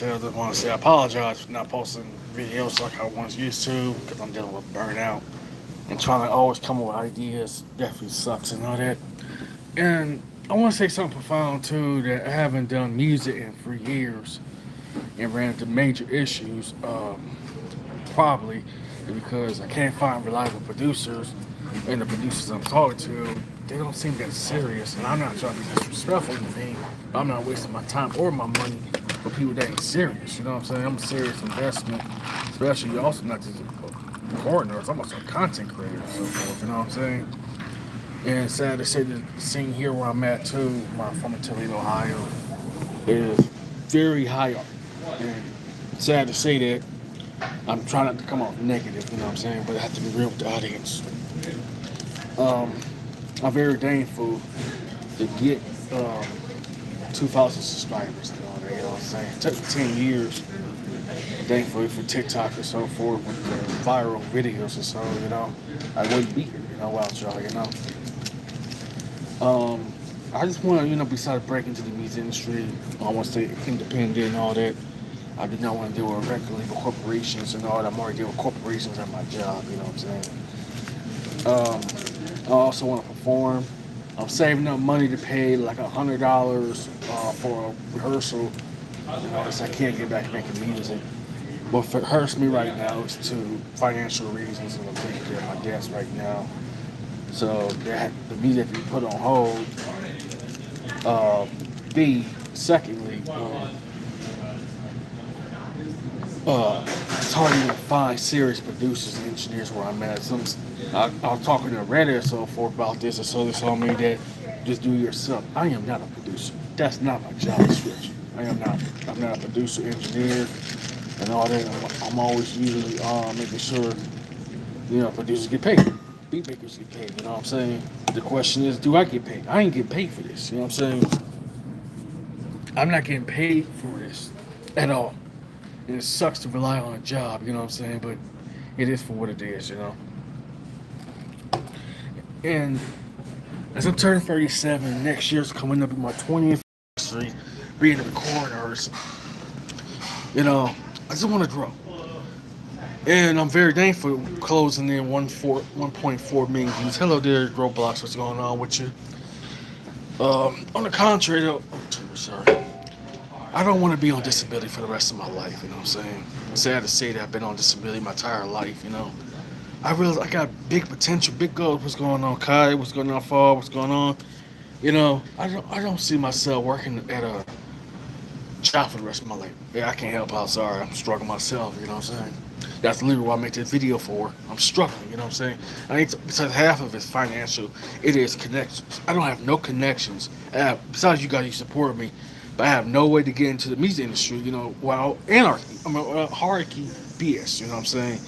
I just want to say I apologize for not posting videos like I once used to because I'm dealing with burnout and trying to always come up with ideas definitely sucks and all that. And I want to say something profound too that I haven't done music in for years and ran into major issues. Probably because I can't find reliable producers, and the producers I'm talking to, they don't seem that serious. And I'm not trying to be disrespectful or anything. I'm not wasting my time or my money for people that ain't serious. You know what I'm saying? I'm a serious investment, especially also not just a partner. I'm also a content creator and so forth. You know what I'm saying? And sad to say, the scene here where I'm at too, where I'm from in Toledo, Ohio, is very high art. And sad to say that I'm trying not to come off negative, you know what I'm saying? But I have to be real with the audience. Um, I'm very thankful to get 2,000 subscribers and all that, you know what I'm saying? It took me 10 years, thankfully, for TikTok and so forth with the viral videos and so, I wouldn't be here, without y'all, I just want to, besides breaking into the music industry, I want to stay independent and all that. I do not want to deal with regular legal corporations and all that. I'm already dealing with corporations at my job, you know what I'm saying? I also want to perform. I'm saving up money to pay like $100 for a rehearsal. So I can't get back making music. What hurts me right now is to financial reasons, and I'm taking care of my debts right now. So that the music can be put on hold. B, secondly, it's hard to even find serious producers and engineers where I'm at. I was talking to Reddit and so forth about this, and so they told me that just do it yourself. I am not a producer. That's not my job description. I'm not a producer, engineer, and all that. I'm always usually making sure, producers get paid. Beat makers get paid, you know what I'm saying? The question is, do I get paid? I ain't getting paid for this, you know what I'm saying? I'm not getting paid for this at all. And it sucks to rely on a job, you know what I'm saying? But it is for what it is. And as I'm turning 37, next year's coming up in my 20th anniversary, being in the coroners, I just want to grow. And I'm very thankful closing in 1.4 million views. Hello there, Roblox. What's going on with you? On the contrary, though, sorry. I don't want to be on disability for the rest of my life, you know what I'm saying? It's sad to say that I've been on disability my entire life. I realize I got big potential, big goals. What's going on, Kai? What's going on, Fall? What's going on? I don't see myself working at a job for the rest of my life. Yeah, I can't help out. Sorry, I'm struggling myself. You know what I'm saying? That's literally what I make this video for. I'm struggling. You know what I'm saying? Besides half of it's financial, it is connections. I don't have no connections. Besides you guys, you support me, but I have no way to get into the music industry. While anarchy, hierarchy, BS. You know what I'm saying?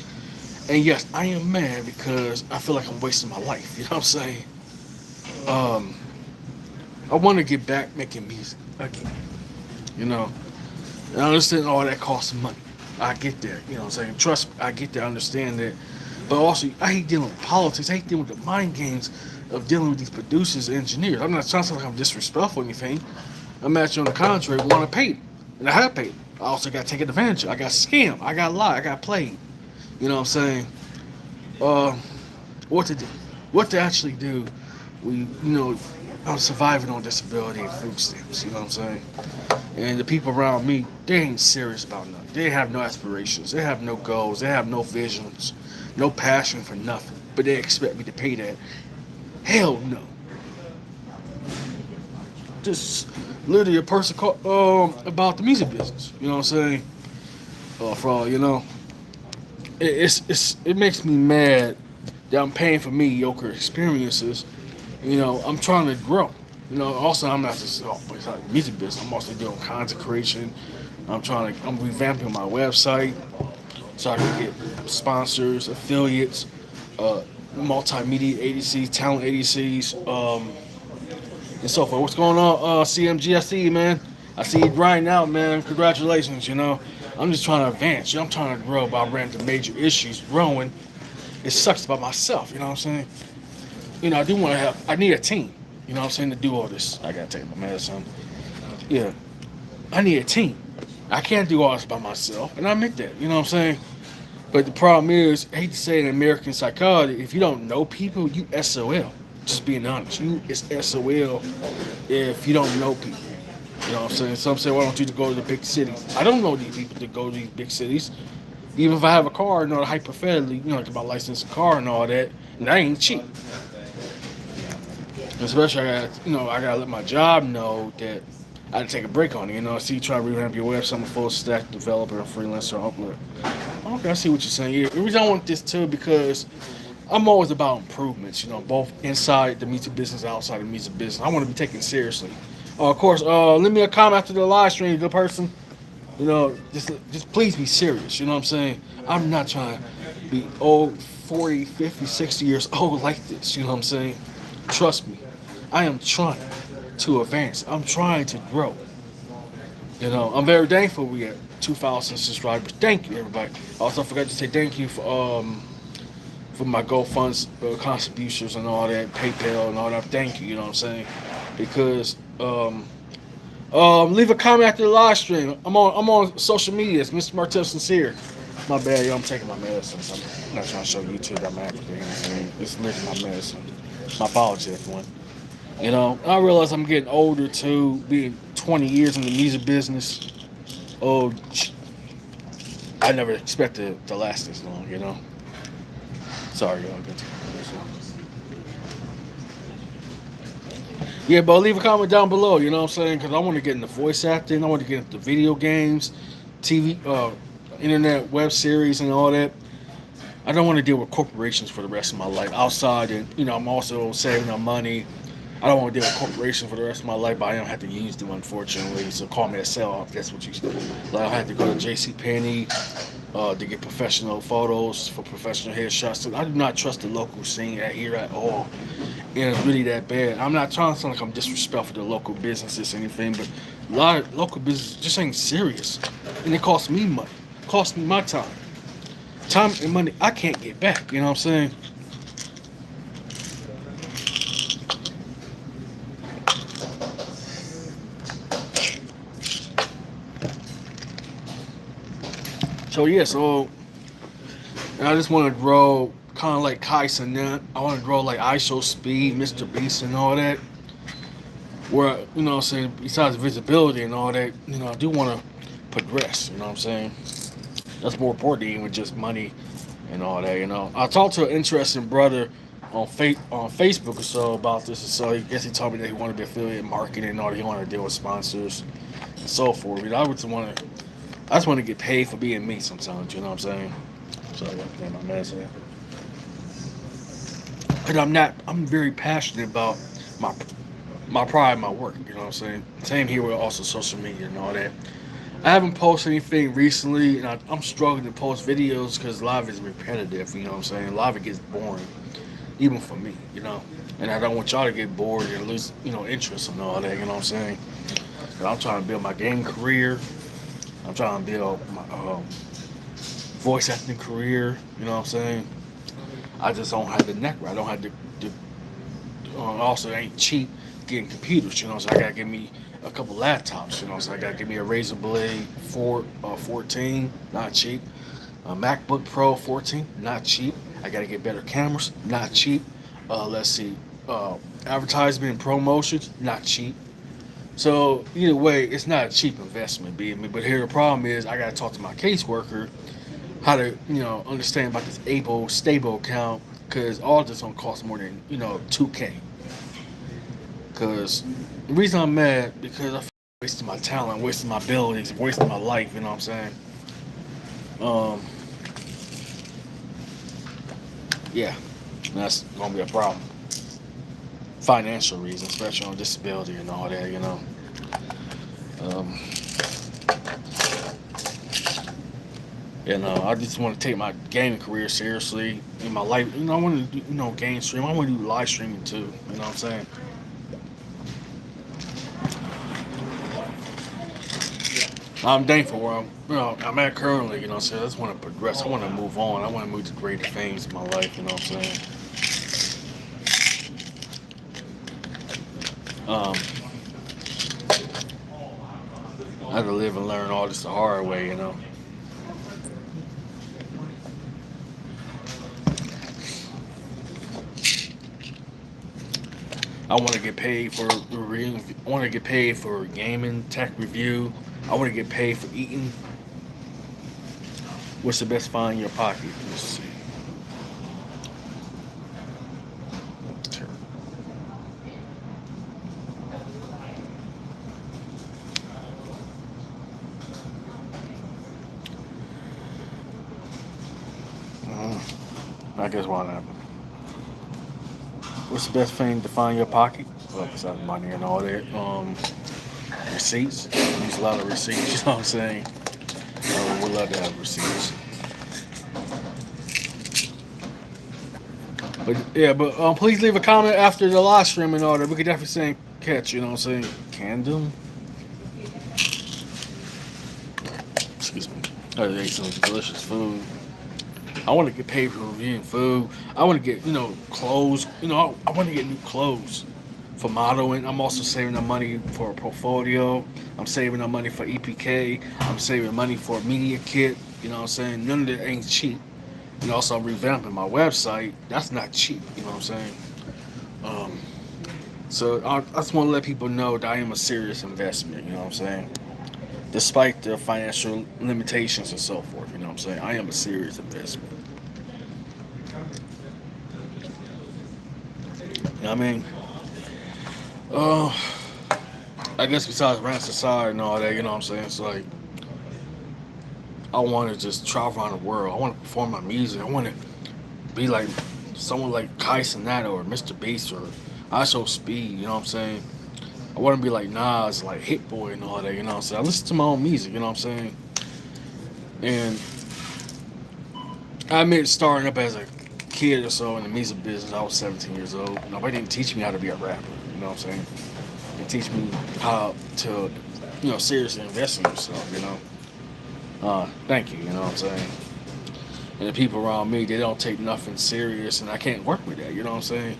And yes, I am mad because I feel like I'm wasting my life. You know what I'm saying? Um, I want to get back making music again. You know, and I understand all that costs money. I get that. You know what I'm saying? Trust me, I get that, I understand that. But also, I hate dealing with politics. I hate dealing with the mind games of dealing with these producers and engineers. I'm not trying to sound like I'm disrespectful or anything. I'm actually on the contrary, want to pay them. And I have paid them. I also got taken advantage of. I got scammed. I got lied. I got played. You know what I'm saying? Uh, what to do? What to actually do? I'm surviving on disability and food stamps. You know what I'm saying? And the people around me, they ain't serious about nothing. They have no aspirations. They have no goals. They have no visions, no passion for nothing. But they expect me to pay that. Hell no. Just literally a person called about the music business. You know what I'm saying? For all it makes me mad that I'm paying for mediocre experiences. I'm trying to grow. Also I'm not just it's like music business. I'm also doing content creation. I'm revamping my website so I can get sponsors, affiliates, multimedia agencies, talent agencies, and so forth. What's going on, CMG? I see you, man. I see you grinding out, man. Congratulations. I'm just trying to advance. I'm trying to grow, but I ran into major issues growing. It sucks about myself. You know what I'm saying? I do want to have. I need a team. You know what I'm saying, to do all this. I gotta take my medicine. Yeah, I need a team. I can't do all this by myself, and I admit that. You know what I'm saying? But the problem is, I hate to say it in American psychology, if you don't know people, you SOL. Just being honest, you it's SOL if you don't know people. You know what I'm saying? Some say, why don't you go to the big cities? I don't know these people that go to these big cities. Even if I have a car, hypothetically, like my license car and all that, and that ain't cheap. Especially I gotta let my job know that I had to take a break on it. I see you try to revamp your website. I'm a full stack developer and freelancer upload. Okay, I see what you're saying. Yeah, the reason I want this too because I'm always about improvements. Both inside the music business, outside the music business. I want to be taken seriously. Of course, leave me a comment after the live stream, good person. Just please be serious. You know what I'm saying? I'm not trying to be old, 40, 50, 60 years old like this. You know what I'm saying? Trust me. I am trying to advance. I'm trying to grow. I'm very thankful we got 2,000 subscribers. Thank you, everybody. I also forgot to say thank you for my GoFund's contributions and all that, PayPal and all that. Thank you. You know what I'm saying? Because leave a comment after the live stream. I'm on social media. It's Mr. Martell Sincere. My bad, yo. I'm taking my medicine. So I'm not trying to show YouTube that I'm African. You know what I'm saying? It's literally my medicine. My apology, everyone. I realize I'm getting older too, being 20 years in the music business. Oh, I never expected it to last this long. Sorry, y'all. Yeah, but leave a comment down below, you know what I'm saying? Because I want to get into voice acting, I want to get into video games, TV, internet, web series, and all that. I don't want to deal with corporations for the rest of my life outside, and I'm also saving up money. I don't want to deal with corporations for the rest of my life, but I don't have to use them, unfortunately. So call me a sell-off. That's what you say. Like I had to go to JCPenney to get professional photos for professional headshots. So I do not trust the local scene here at all. And it's really that bad. I'm not trying to sound like I'm disrespectful to local businesses or anything, but a lot of local businesses just ain't serious. And it costs me money. It costs me my time. Time and money I can't get back. You know what I'm saying? So I just want to grow kind of like Kai Cenat. I want to grow like ISO Speed, Mr. Beast, and all that. Where, what I'm saying, besides visibility and all that, I do want to progress, you know what I'm saying? That's more important than even just money and all that. I talked to an interesting brother on Facebook or so about this, and so I guess he told me that he wanted to be affiliate marketing and all that. He wanted to deal with sponsors and so forth. I just want to get paid for being me sometimes, you know what I'm saying? So I got to my medicine. Because I'm very passionate about my my pride in my work, you know what I'm saying? Same here with also social media and all that. I haven't posted anything recently, and I'm struggling to post videos because a lot of it's repetitive, you know what I'm saying? A lot of it gets boring, even for me. And I don't want y'all to get bored and lose, interest and all that, you know what I'm saying? But I'm trying to build my game career. I'm trying to build my voice acting career, you know what I'm saying? I just don't have the neck right. I don't have also, it ain't cheap getting computers, so I gotta give me a couple laptops, so I gotta give me a Razer Blade 14, not cheap. A MacBook Pro 14, not cheap. I gotta get better cameras, not cheap. Let's see, advertisement and promotions, not cheap. So either way, it's not a cheap investment, being me. But here the problem is, I gotta talk to my caseworker how to, understand about this able stable account, because all this don't cost more than 2K. Because the reason I'm mad because I feel like wasting my talent, wasting my abilities, wasting my life. You know what I'm saying? Um, yeah, that's gonna be a problem. Financial reasons, especially on disability and all that. Um, I just want to take my gaming career seriously in my life. I want to do, game stream. I want to do live streaming too. You know what I'm saying? I'm thankful where I'm at currently. So I just want to progress. I want to move on. I want to move to greater things in my life. You know what I'm saying? Um, I had to live and learn all this the hard way, you know. I want to get paid for I want to get paid for gaming, tech review. I want to get paid for eating. What's the best find in your pocket? Let's see. I guess why not? What's the best thing to find in your pocket? Well, besides money and all that. Receipts. I use a lot of receipts. You know what I'm saying? We love to have receipts. But yeah, but please leave a comment after the live stream and all that. We could definitely sing catch. You know what I'm saying? Candom. Excuse me. I ate some delicious food. I want to get paid for reviewing food. I want to get, clothes. I want to get new clothes for modeling. I'm also saving the money for a portfolio. I'm saving the money for EPK. I'm saving money for a media kit. You know what I'm saying? None of that ain't cheap. And also, I'm revamping my website. That's not cheap. You know what I'm saying? Um, so I just want to let people know that I am a serious investment. You know what I'm saying? Despite the financial limitations and so forth. You know what I'm saying? I am a serious investment. You know what I mean? Uh, I guess besides rants aside and all that, you know what I'm saying? It's like, I want to just travel around the world. I want to perform my music. I want to be like someone like Kai Cenat or Mr. Beast or I Show Speed, you know what I'm saying? I want to be like Nas, like Hit Boy and all that, you know what I'm saying? I listen to my own music, you know what I'm saying? And I admit starting up as a kid or so in the music business, I was 17 years old. Nobody didn't teach me how to be a rapper, you know what I'm saying? They teach me how to, seriously invest in yourself, you know? Thank you, you know what I'm saying? And the people around me, they don't take nothing serious, and I can't work with that, you know what I'm saying?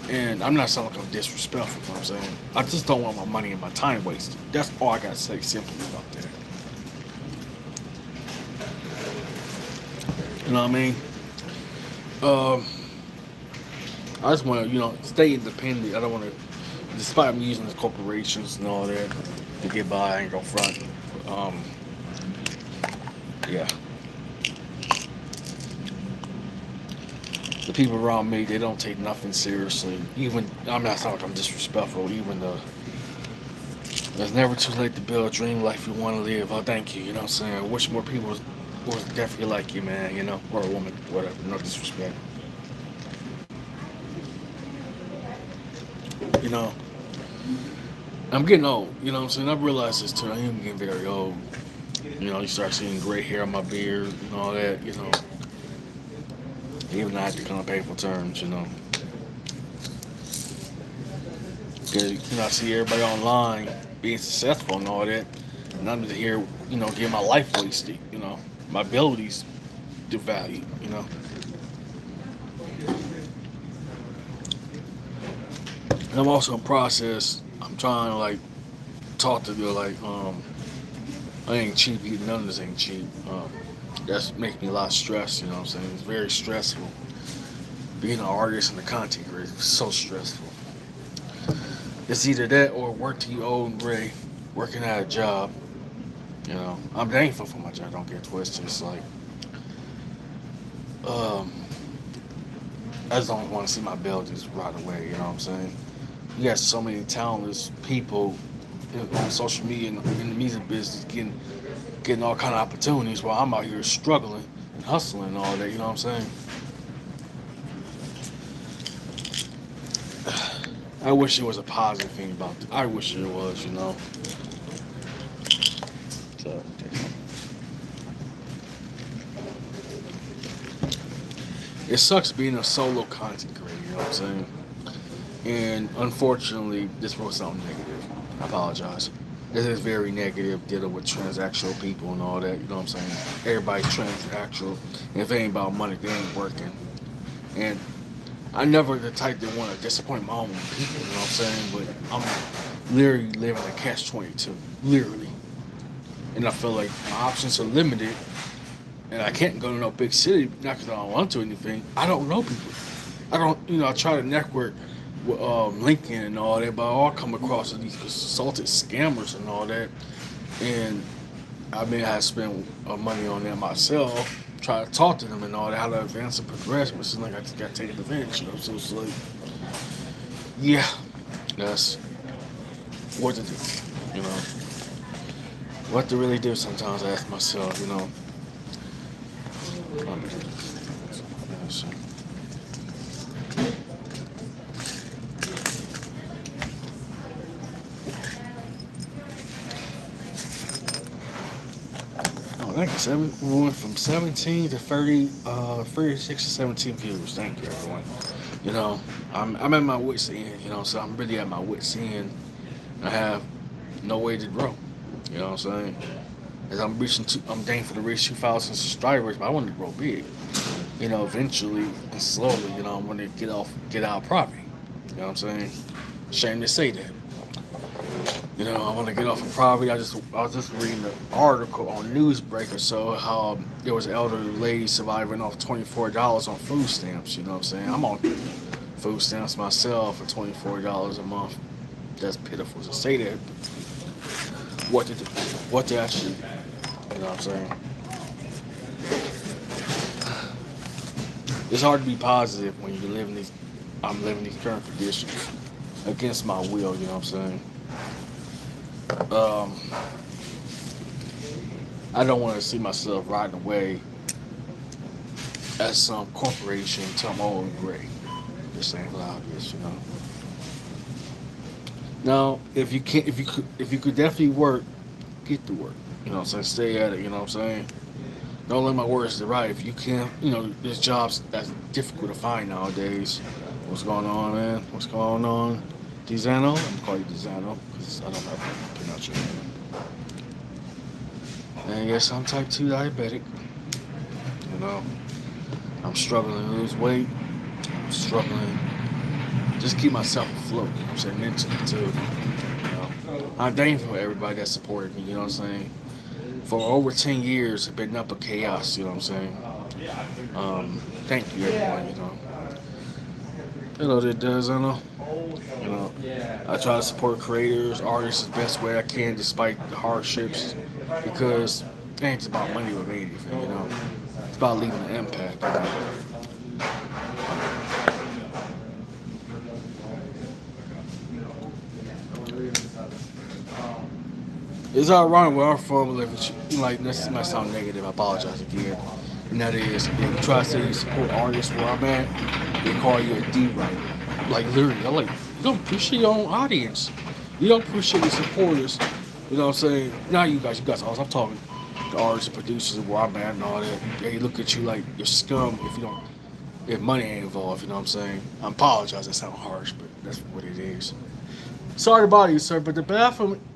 And I'm not sounding like I'm disrespectful, you know what I'm saying? I just don't want my money and my time wasted. That's all I gotta say simply about that. You know what I mean? Um, I just want to, stay independent. I don't want to, despite me using the corporations and all that to get by and go front. Um, yeah. The people around me, they don't take nothing seriously. Even, I'm not sounding like I'm disrespectful, even though it's never too late to build a dream life you want to live. Oh, thank you, you know what I'm saying? I wish more people was definitely like you, man, or a woman, whatever, no disrespect. You know, I'm getting old, you know what I'm saying? I realize this too. I am getting very old. You start seeing gray hair on my beard and all that, even though I have to come on painful terms, you know. Because, I see everybody online being successful and all that, and I'm just here, getting my life wasted, my abilities devalued, And I'm also in process. I'm trying to talk to you I ain't cheap. None of this ain't cheap. That's making me a lot of stress. You know what I'm saying? It's very stressful. Being an artist and a content creator is so stressful. It's either that or work till you old and gray, working at a job. I'm thankful for my job. Don't get twisted. It's like, um, I just don't want to see my bill just right away. You know what I'm saying? You got so many talentless people on social media and in the music business getting all kind of opportunities while I'm out here struggling and hustling and all that. You know what I'm saying? I wish there was a positive thing about it. I wish there was. So, it sucks being a solo content creator. You know what I'm saying? And unfortunately, this was something negative. I apologize. This is very negative dealing with transactional people and all that. You know what I'm saying? Everybody's transactional. And if it ain't about money, they ain't working. And I never the type that want to disappoint my own people. You know what I'm saying? But I'm literally living a catch 22. Literally. and I feel like my options are limited, and I can't go to no big city, not because I don't want to or anything. I don't know people. I don't, I try to network with LinkedIn and all that, but I all come across these consulted scammers and all that. And I mean, I spend money on that myself, try to talk to them and all that, how to advance and progress, but it's like I just got taken advantage, So it's like, yeah, that's what to do, you know. What to really do sometimes, I ask myself. Oh, thank you. We went from 17 to 30, 36 to 17 viewers. Thank you, everyone. You know, I'm at my wits' end. So I'm really at my wits' end. I have no way to grow. You know what I'm saying? As I'm thankful to reach 2,000 subscribers, but I want to grow big. Eventually and slowly. I want to get out of poverty. You know what I'm saying? Shame to say that. I want to get off of poverty. I was just reading an article on Newsbreaker, so how there was an elderly lady surviving off $24 on food stamps. You know what I'm saying? I'm on food stamps myself for $24 a month. That's pitiful to say that. What to actually do? You know what I'm saying? It's hard to be positive when I'm living these current conditions against my will. You know what I'm saying? I don't want to see myself riding away at some corporation until I'm old and gray. This ain't obvious. Now, if you could definitely work, get to work. You know what I'm saying? Stay at it. You know what I'm saying? Don't let my words to right. If you can't, there's jobs that's difficult to find nowadays. What's going on, man? What's going on? Dizano? I'm gonna call you Dizano because I don't know how to pronounce your name. And yes, I'm type 2 diabetic. I'm struggling to lose weight. I'm struggling just keep myself afloat. You know what I'm saying? Mentally too. I'm thankful for everybody that supported me. You know what I'm saying? For over 10 years, it's been up a chaos. You know what I'm saying? Thank you, everyone. That does. I know. I try to support creators, artists the best way I can, despite the hardships, because it ain't just about money or anything. It's about leaving an impact. It's ironic where I'm from, like this might sound negative. I apologize again. And that is, if you try to say you support artists where I'm at, they call you a D-writer. Like literally, I'm like, you don't appreciate your own audience. You don't appreciate your supporters. You know what I'm saying? Not you guys, I'm talking the artists and producers where I'm at and all that. They look at you like you're scum if money ain't involved. You know what I'm saying? I apologize, that sounds harsh, but that's what it is. Sorry to bother you, sir, but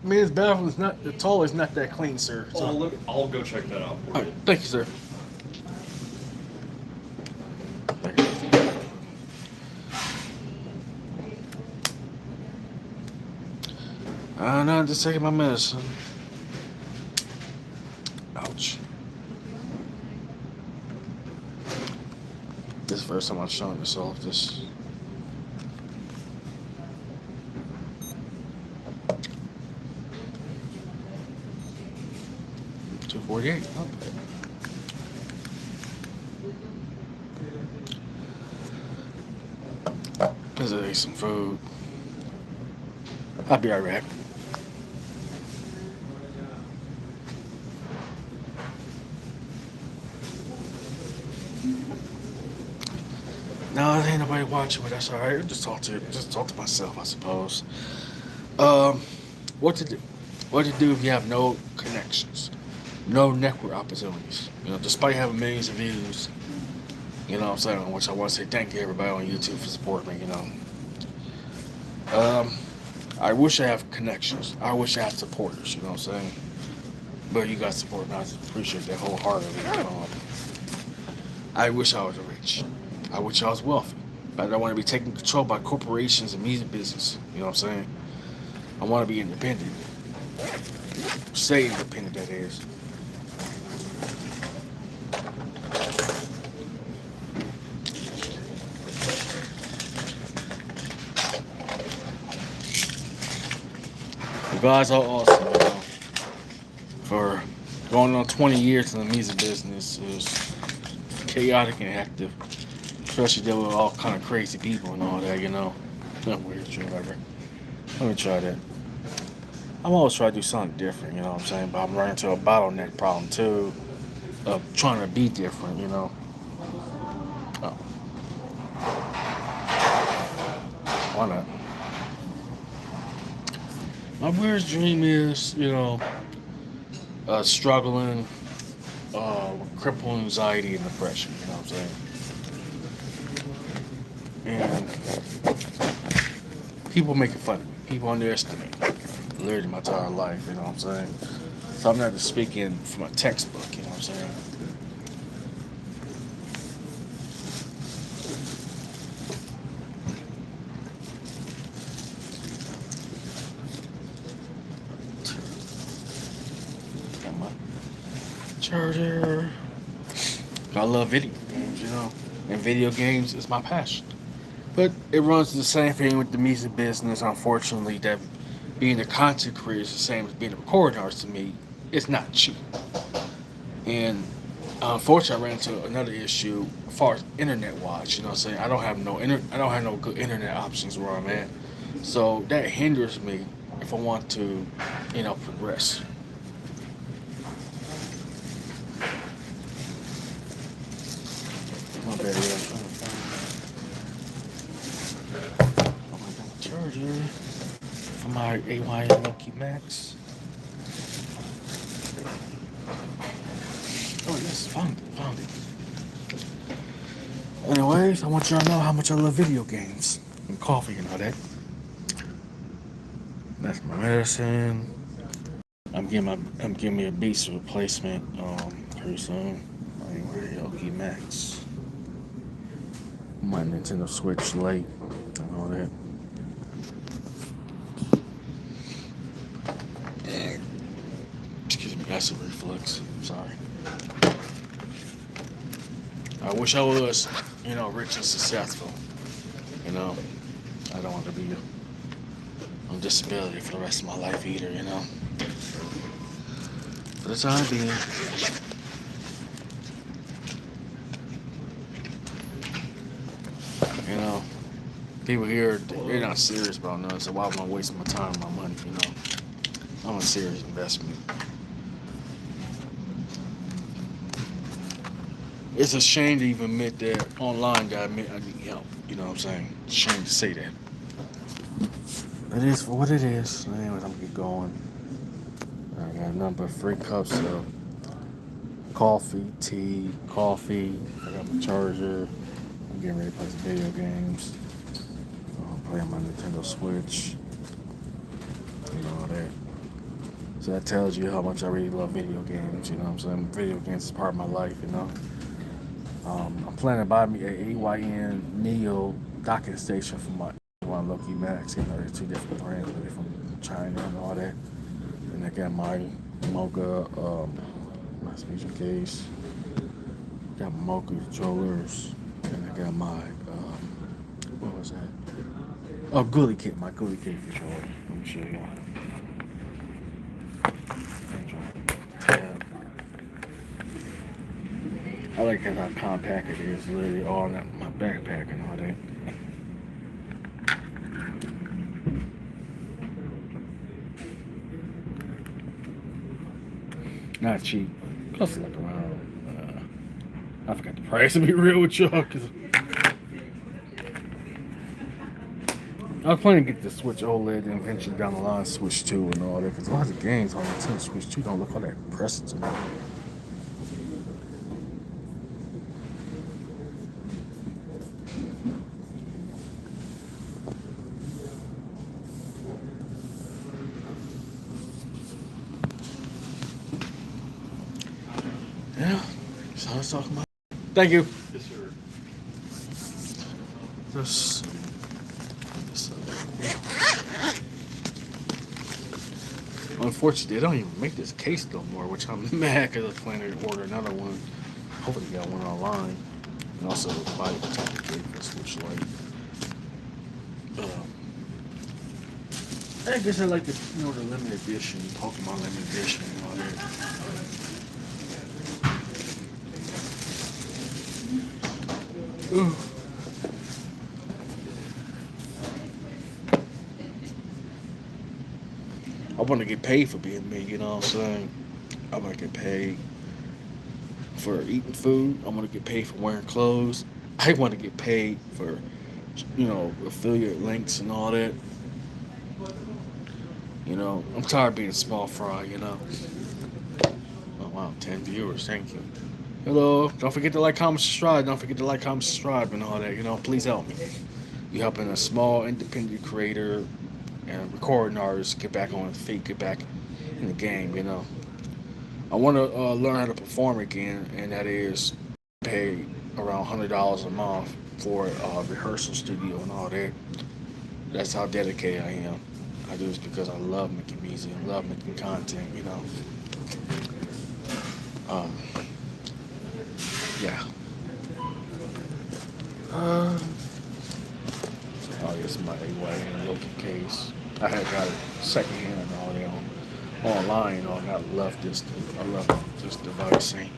men's bathroom is not, the toilet is not that clean, sir. So, look, I'll go check that out for you. All right, thank you, sir. I'm not just taking my medicine. Ouch. This is the first time I'm showing myself this. $248. Let's eat some food. I'll be right back. No, there ain't nobody watching, but that's all right. Just talk to myself, I suppose. What to do? What to do if you have no connections, no network opportunities? Despite having millions of views. You know what I'm saying? Which I want to say thank you everybody on YouTube for supporting me. I wish I have connections. I wish I had supporters. You know what I'm saying? But you guys support me. I appreciate that wholeheartedly. I wish I was rich. I wish I was wealthy. But I don't want to be taken control by corporations and music business. You know what I'm saying? I want to be independent. Stay independent, that is. You guys are awesome, you know. For going on 20 years in the music business is chaotic and active. Especially dealing with all kind of crazy people and all that, you know. Not weird shit, whatever. Let me try that. I'm always trying to do something different, you know what I'm saying? But I'm running into a bottleneck problem too of trying to be different, you know. Oh, why not? My weirdest dream is, you know, struggling with crippling anxiety and depression, you know what I'm saying? And people making fun of me. People underestimate me. Literally my entire life, you know what I'm saying? So I'm not just speaking from a textbook, you know what I'm saying? Got my charger. I love video games, you know? And video games is my passion. But it runs the same thing with the music business, unfortunately, that being a content creator is the same as being a recording artist to me. It's not cheap. And unfortunately, I ran into another issue as far as internet wise. You know what I'm saying? I don't have no good internet options where I'm at. So that hinders me if I want to, you know, progress. My bad, yeah, I'm trying to find my charger for my AYN Loki Max. Oh yes, found it. Anyways, I want y'all to know how much I love video games and coffee and all that. That's my medicine. I'm getting me a Beast replacement pretty soon. Anyway, Loki Max. My Nintendo Switch Lite and all that. Excuse me, acid reflux. Sorry. I wish I was, you know, rich and successful. You know, I don't want to be on disability for the rest of my life either, you know. For the time being. You know, people here, they're not serious about nothing, so why would I waste my time and my money, you know? I'm a serious investment. It's a shame to even admit that online that I need help. You know what I'm saying? It's a shame to say that. It is for what it is. Anyways, I'm gonna get going. I got a number of free cups of coffee, tea, coffee. I got my charger. I'm getting ready to play some video games. I'm playing my Nintendo Switch. And all that. So that tells you how much I really love video games. You know what I'm saying? Video games is part of my life, you know? I'm planning to buy me a AYN Neo docking station for my one Loki Max. You know, there's two different brands, but they're from China and all that. And I got my Mocha my speaker case. Got my Mocha controllers, and I got my what was that? Oh, Gully Kit, my Gully Kit controller. Let me show you. I like how compact it is, literally all in my backpack and all that. Not cheap. Costs like around, I forgot the price to be real with y'all, because I was planning to get the Switch OLED and eventually down the line Switch 2 and all that, because a lot of the games on the Nintendo Switch 2 don't look all that impressive to me. Yeah, so I was talking about. Thank you. Yes, sir. Unfortunately, they don't even make this case no more, which I'm mad because I was planning to order another one. Hopefully, get one online. And also buy the protective tape for Switch Lite. Um, I guess I like the limited edition, Pokemon limited edition and all that. Ooh. I want to get paid for being me, you know what I'm saying? I want to get paid for eating food. I want to get paid for wearing clothes. I want to get paid for, affiliate links and all that. I'm tired of being small fry. Oh, wow, 10 viewers. Thank you. Hello. Don't forget to like, comment, subscribe. Don't forget to like, comment, subscribe, and all that. Please help me. You helping a small independent creator and recording artist get back on his feet, get back in the game. I want to learn how to perform again, and that is pay around $100 a month for a rehearsal studio and all that. That's how dedicated I am. I do this because I love making music, I love making content. Um, yeah. Uh, oh, this is my AY and Loki case. I had got it secondhand and all that online. And I love this. I love this device. Ain't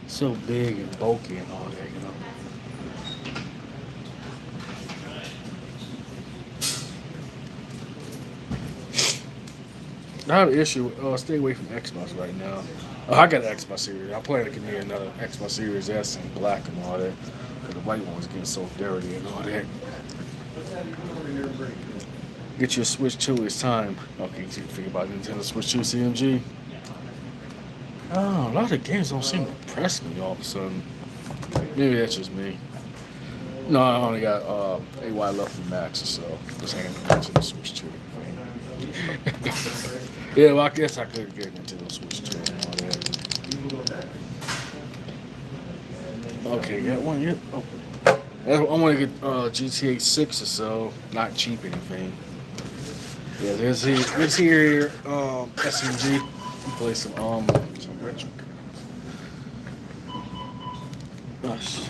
so big and bulky and all that. I have an issue. Stay away from Xbox right now. I got an Xbox Series. I plan to get me another Xbox Series S in black and all that. Because the white one was getting so dirty and all that. Get your Switch 2. It's time. Okay, you think about Nintendo Switch 2 CMG. Oh, a lot of games don't seem to impress me all of a sudden. Maybe that's just me. No, I only got AY left for Max, so this ain't Nintendo Switch 2. Yeah, well, I guess I could get Nintendo Switch 2 and all that. Okay, got one yet? Oh. I want to get GTA 6 or so. Not cheap anything. Yeah, there's here SMG. Play some retro. Gosh.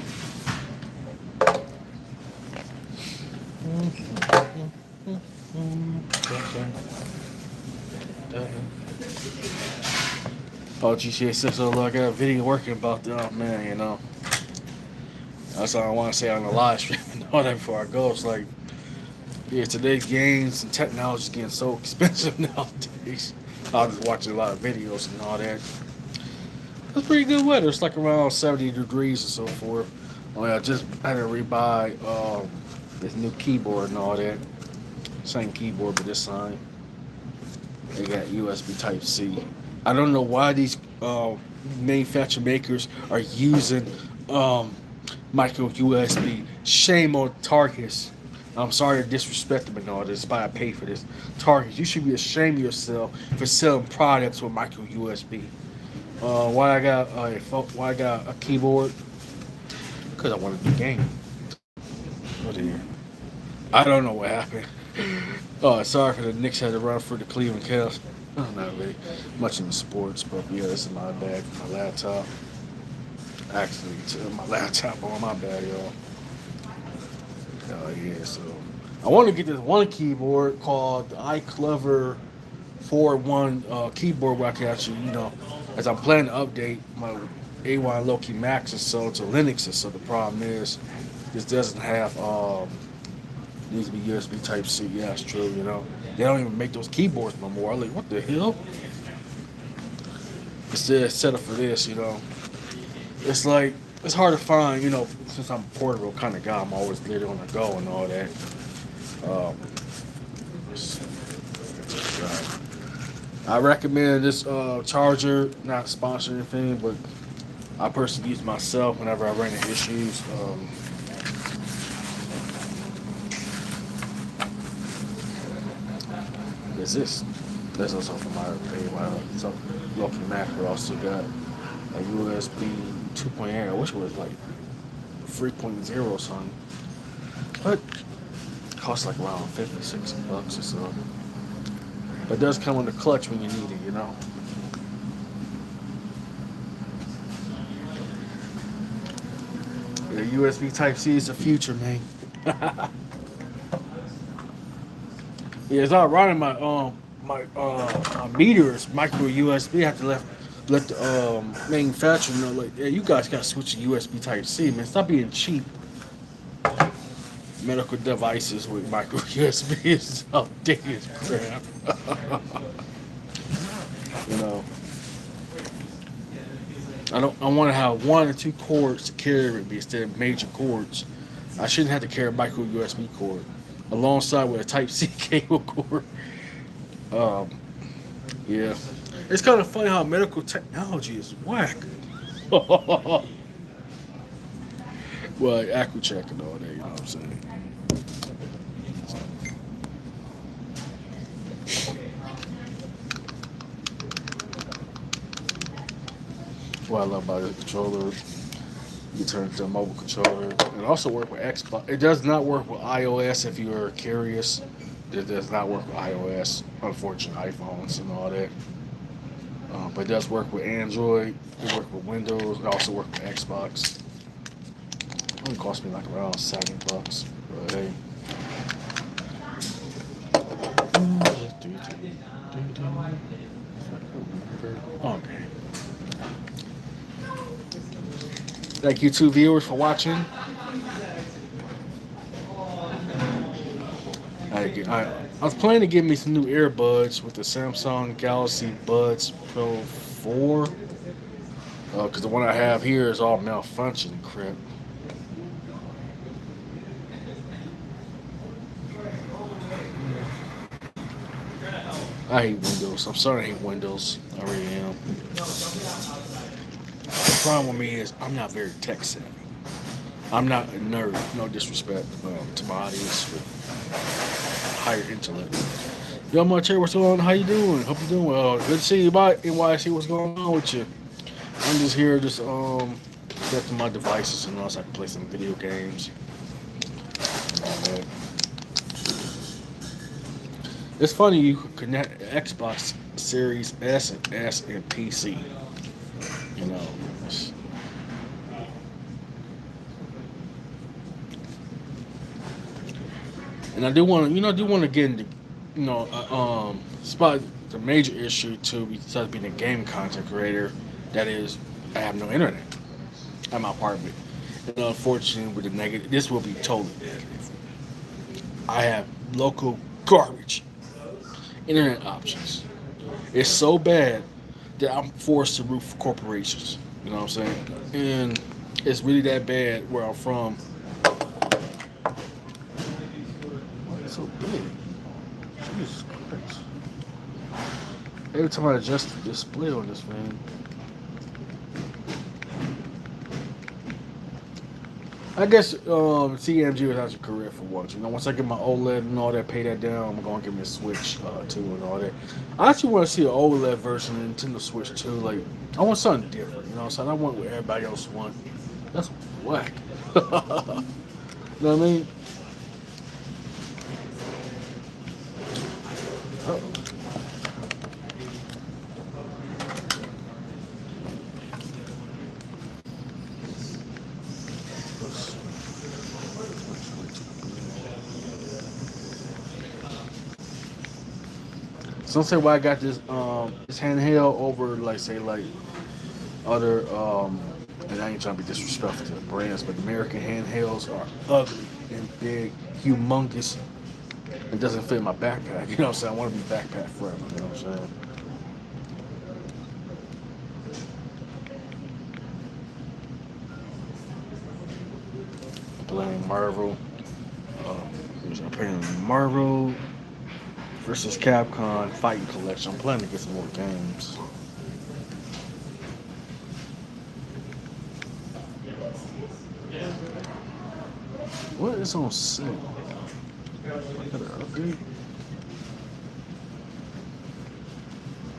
Oh, GTA 6. Oh, look, I got a video working about that. Oh, man. That's all I want to say on the live stream and all that before I go. It's like, yeah, today's games and technology is getting so expensive nowadays. I was watching a lot of videos and all that. It's pretty good weather. It's like around 70 degrees and so forth. Oh yeah, I just had to rebuy this new keyboard and all that. Same keyboard, but this time they got USB Type C. I don't know why these manufacturer makers are using micro USB. Shame on Targets. I'm sorry to disrespect them and all this, but I pay for this. Targets, you should be ashamed of yourself for selling products with micro USB. Why I got a keyboard? Because I wanted to do gaming. Oh dear. I don't know what happened. Oh, sorry for the Knicks had to run for the Cleveland Cavs. Oh, not really much in the sports, but yeah, this is my bag for my laptop. Actually, my laptop on my bag, y'all. Yeah, so I want to get this one keyboard called the iClever 4-1 keyboard where I can actually, as I'm planning to update my A1 Loki Max and so to Linux and so the problem is this doesn't have needs to be USB Type C. Yeah, it's true, They don't even make those keyboards no more. I'm like, what the hell? Instead, set up for this, It's like, it's hard to find, since I'm a portable kind of guy, I'm always literally on the go and all that. I recommend this charger, not sponsoring anything, but I personally use myself whenever I run into issues. Is this? That's also for my pay. So, Loki Mac, but also got a USB 2.0. I wish it was like 3.0 or something. But it costs like around $56 or so. But it does come in the clutch when you need it, you know. Yeah, USB Type C is the future, man. Yeah, it's all right in my meter is micro USB. I have to let the manufacturer know, like, yeah, you guys got to switch to USB Type C, man. Stop being cheap. Medical devices with micro USB is outdated crap. You know, I don't. I want to have one or two cords to carry with me instead of major cords. I shouldn't have to carry a micro USB cord alongside with a Type C cable cord. Um, yeah, it's kind of funny how medical technology is whack. Well, Accucheck and all that. You know what I'm saying? What I love about the controller, you turn it to a mobile controller. It also works with Xbox. It does not work with iOS if you're curious. It does not work with iOS, unfortunately, iPhones and all that. But it does work with Android. It works with Windows. It also works with Xbox. It only cost me like around $7. But hey. Okay. Thank you, two viewers, for watching. I was planning to get me some new earbuds with the Samsung Galaxy Buds Pro 4. Because the one I have here is all malfunctioning crap. I hate Windows. I'm sorry I hate Windows. I really am. The problem with me is I'm not very tech savvy. I'm not a nerd. No disrespect to my audience with higher intellect. Yo, Martell, what's going on? How you doing? Hope you're doing well. Good to see you. Bye. NYC, what's going on with you? I'm just here, just setting my devices and else I can play some video games. It's funny you can connect Xbox Series S and S and PC. You know. And I do want to, get into, spot the major issue too, besides being a game content creator. That is, I have no internet at my apartment. And unfortunately, with the negative, this will be totally negative. I have local garbage internet options. It's so bad that I'm forced to root for corporations. You know what I'm saying? And it's really that bad where I'm from. Why is it so big? Jesus Christ. Every time I adjust the display on this thing. I guess CMG was actually career for once. Once I get my OLED and all that, pay that down, I'm going to give me a Switch too and all that. I actually want to see an OLED version of Nintendo Switch too. Like, I want something different, so I don't want what everybody else wants. That's whack. You know what I mean? Uh-oh. Some say why I got this handheld over other and I ain't trying to be disrespectful to the brands, but American handhelds are ugly and big, humongous. It doesn't fit my backpack. You know what I'm saying? I want to be backpack forever. You know what I'm saying? I'm playing Marvel. I'm playing Marvel versus Capcom Fighting Collection. I'm planning to get some more games. What is on sale? I gotta update.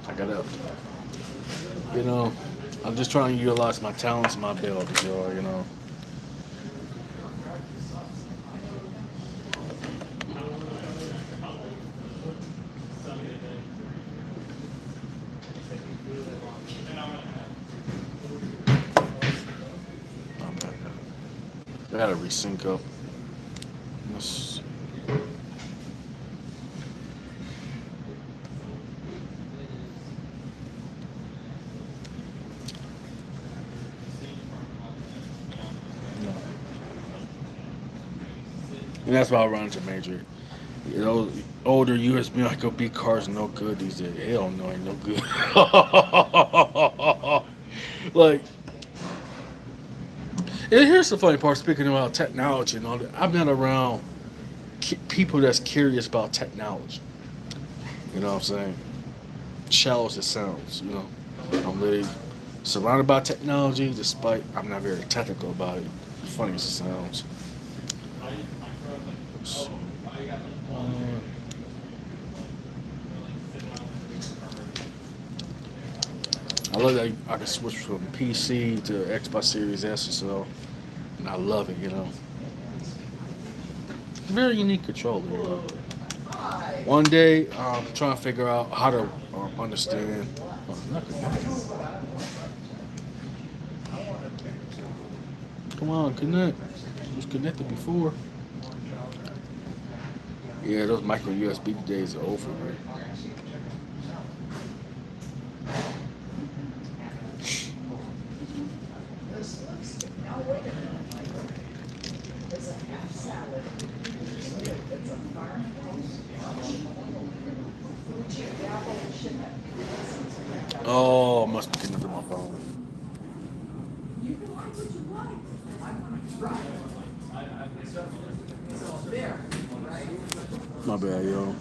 I gotta update. I'm just trying to utilize my talents and my abilities, y'all. I gotta resync up. Let's- And that's why I run into major. You know, older USB micro B cars are no good these days. Hell no, ain't no good. Like, and here's the funny part. Speaking about technology and all that, I've been around people that's curious about technology. You know what I'm saying? Shallow as it sounds. You know, I'm literally surrounded by technology, despite I'm not very technical about it. Funny as it sounds. So, I love that I can switch from PC to Xbox Series S or so, and I love it. You know, very unique controller. You know? One day, I'm trying to figure out how to understand. Not connected. Come on, connect. It was connected before. Yeah, those micro USB days are over, man. Oh, must be connected to my phone. My bad, yo.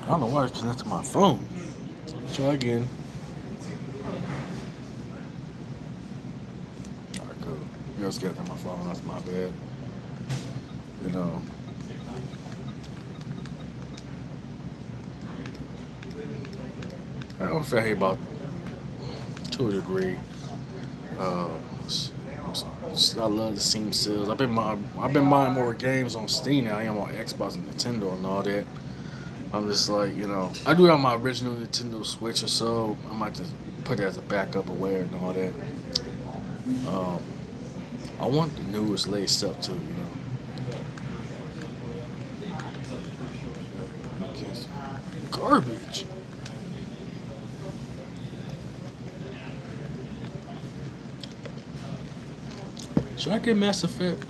I don't know why it's connected to my phone. Try again. Alright, cool. Yeah, it's connected to my phone. That's my bad. You know. I don't feel hate about to a degree. Uh, I love the Steam sales. I've been buying more games on Steam than I am on Xbox and Nintendo and all that. I'm just like, you know, I do have my original Nintendo Switch or so. I might just put it as a backup away and all that. Um, I want the newest latest stuff too, you know. Garbage. Should I get Mass Effect?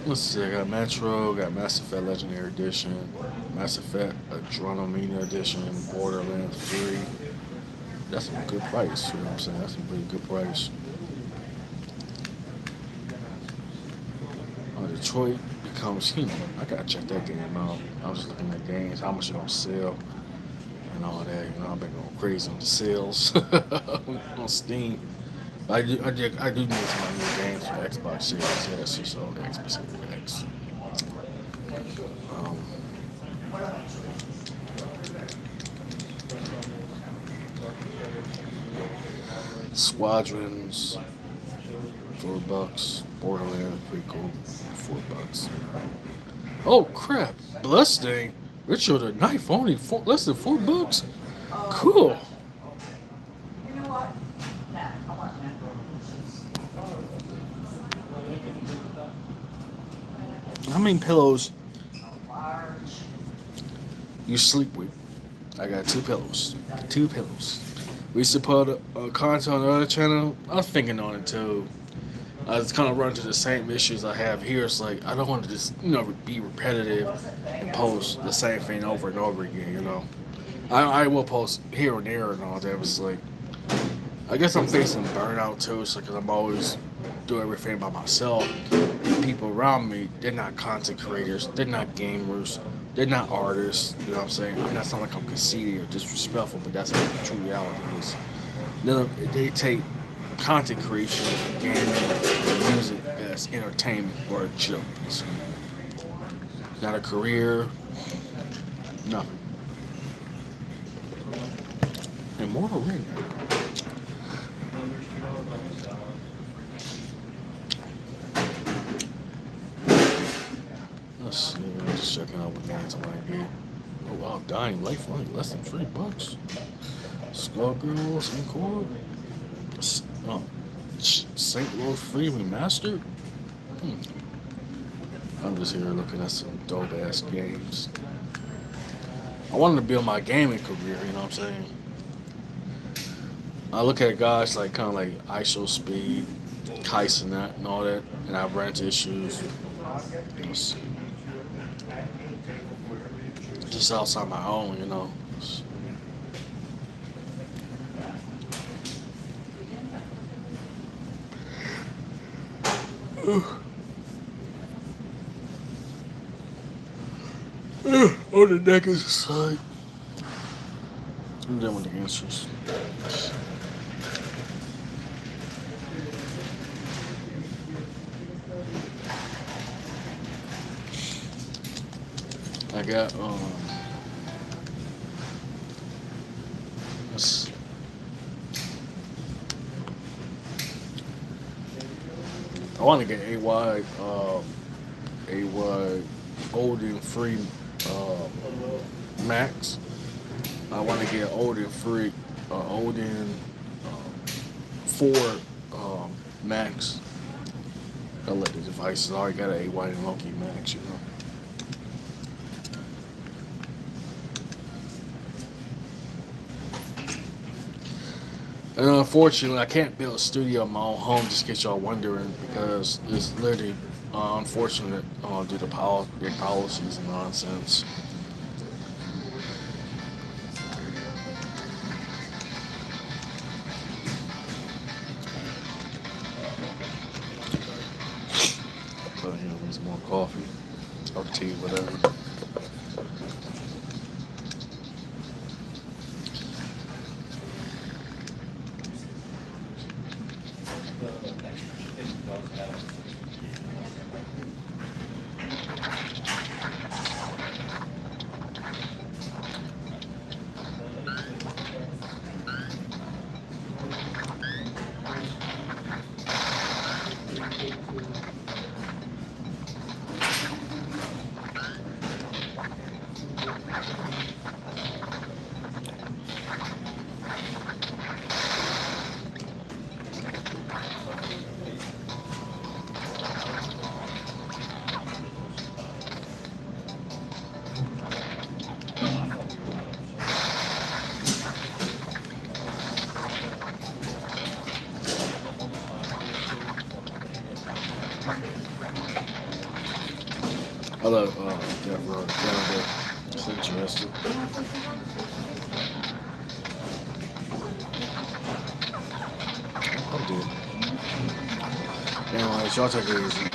Let's see, I got Metro, got Mass Effect Legendary Edition, Mass Effect Adrenaline Edition, Borderlands 3. That's a good price, you know what I'm saying? That's a pretty good price. Detroit Becomes Human. I gotta check that game out. I was just looking at games, how much it on sale, and all that. You know, I've been going crazy on the sales on Steam. I do need some new games for Xbox Series S or so, Xbox Series X. Um, Squadrons, $4. Borderlands, pretty cool, $4. Oh crap! Bloodstain, Richard a knife only less than $4. Cool. How many pillows you sleep with? I got two pillows. Two pillows. We used to put content on the other channel. I was thinking on it too. I just kind of run into the same issues I have here. It's like I don't want to just be repetitive and post the same thing over and over again. You know, I will post here and there and all that. It's like I guess I'm facing burnout too. So because I'm always doing everything by myself. People around me, they're not content creators, they're not gamers, they're not artists. You know what I'm saying? I'm not sounding like I'm conceited or disrespectful, but that's what the true reality is. They take content creation, gaming, and music as entertainment or a joke. It's not a career, nothing. Immortal Ring. Let's see, I'm just checking out what games I might get. Oh wow, Dying Life only less than $3. Skullgirls, Encore. Oh, St. Louis Free Remastered? Hmm. I'm just here looking at some dope ass games. I wanted to build my gaming career, you know what I'm saying? I look at guys like kind of like ISO Speed, Kais and that and all that, and I ran into issues. Let's see. Just outside my own, you know. On the negative side, I'm done with the answers. I got let's- I want to get AY Odin free uh, Max. I want to get Odin free Odin 4 Max. I let the devices I already got an AY and Loki Max, you know. And unfortunately, I can't build a studio in my own home. Just in case y'all wondering, because it's literally unfortunate due to their policies and nonsense. But you know, some more coffee or tea, whatever. I love Deborah Canada. It's interesting. I'm good. Anyways, y'all take it easy.